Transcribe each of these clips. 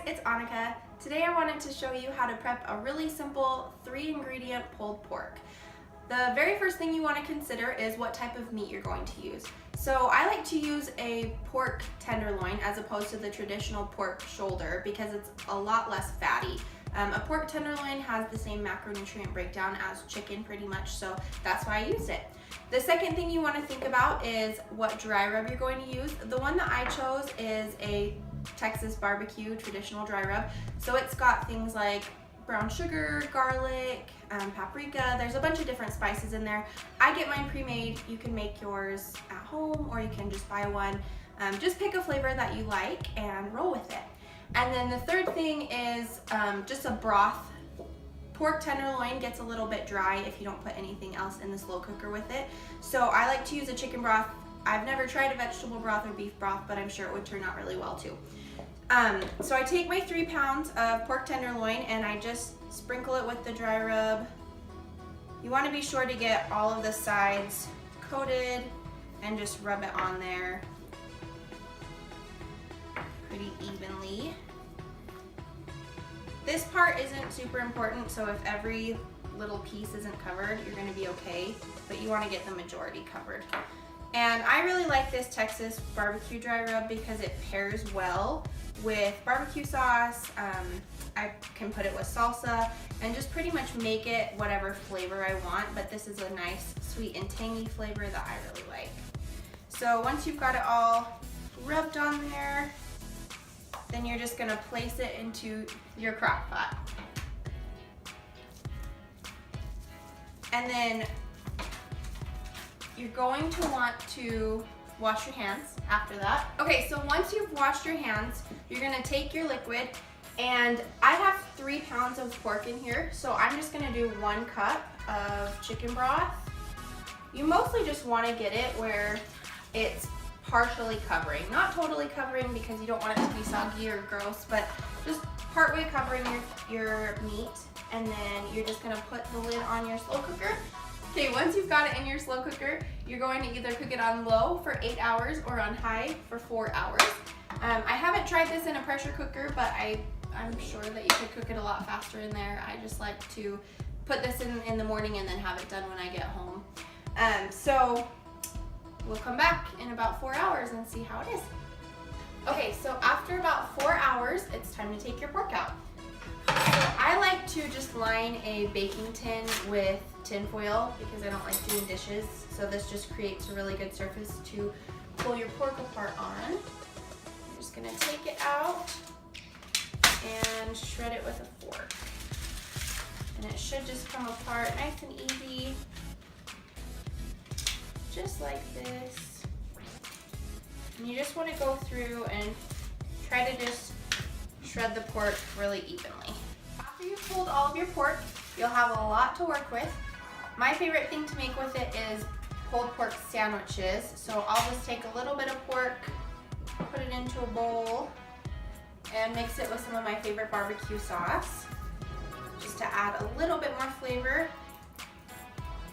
it's Anneke. Today I wanted to show you how to prep a really simple 3-ingredient pulled pork. The very first thing you want to consider is what type of meat you're going to use. So I like to use a pork tenderloin as opposed to the traditional pork shoulder because it's a lot less fatty. A pork tenderloin has the same macronutrient breakdown as chicken pretty much, so that's why I used it. The second thing you want to think about is what dry rub you're going to use. The one that I chose is a Texas BBQ traditional dry rub. So it's got things like brown sugar, garlic, paprika. There's a bunch of different spices in there. I get mine pre-made. You can make yours at home or you can just buy one. Just pick a flavor that you like and roll with it. And then the third thing is just a broth. Pork tenderloin gets a little bit dry if you don't put anything else in the slow cooker with it. So I like to use a chicken broth. I've never tried a vegetable broth or beef broth, but I'm sure it would turn out really well too. So I take my 3 pounds of pork tenderloin and I just sprinkle it with the dry rub. You want to be sure to get all of the sides coated and just rub it on there pretty evenly. This part isn't super important, so if every little piece isn't covered, you're going to be okay, but you want to get the majority covered. And I really like this Texas barbecue dry rub because it pairs well with barbecue sauce. I can put it with salsa and just pretty much make it whatever flavor I want, but this is a nice sweet and tangy flavor that I really like. So once you've got it all rubbed on there, then you're just gonna place it into your crock pot. And then you're going to want to wash your hands after that. Okay, so once you've washed your hands, you're gonna take your liquid, and I have 3 pounds of pork in here, so I'm just gonna do 1 cup of chicken broth. You mostly just wanna get it where it's partially covering, not totally covering because you don't want it to be soggy or gross, but just partway covering your meat, and then you're just gonna put the lid on your slow cooker. Okay, once you've got it in your slow cooker, you're going to either cook it on low for 8 hours or on high for 4 hours. I haven't tried this in a pressure cooker, but I'm sure that you could cook it a lot faster in there. I just like to put this in the morning and then have it done when I get home. So we'll come back in about 4 hours and see how it is. Okay, so after about 4 hours, it's time to take your pork out. So I like to just line a baking tin with tin foil because I don't like doing dishes. So this just creates a really good surface to pull your pork apart on. I'm just gonna take it out and shred it with a fork. And it should just come apart nice and easy, just like this. And you just want to go through and try to just shred the pork really evenly. After you've pulled all of your pork, you'll have a lot to work with. My favorite thing to make with it is pulled pork sandwiches. So I'll just take a little bit of pork, put it into a bowl, and mix it with some of my favorite barbecue sauce, just to add a little bit more flavor.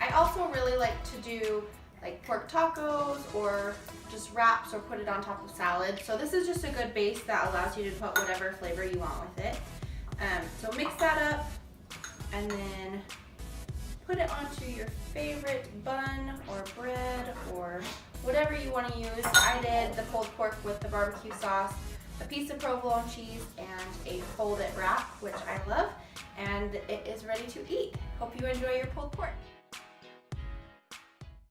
I also really like to do like pork tacos or just wraps or put it on top of salad. So this is just a good base that allows you to put whatever flavor you want with it. So mix that up and then put it onto your favorite bun or bread or whatever you want to use. I did the pulled pork with the barbecue sauce, a piece of provolone cheese, and a fold-it wrap, which I love, and it is ready to eat. Hope you enjoy your pulled pork.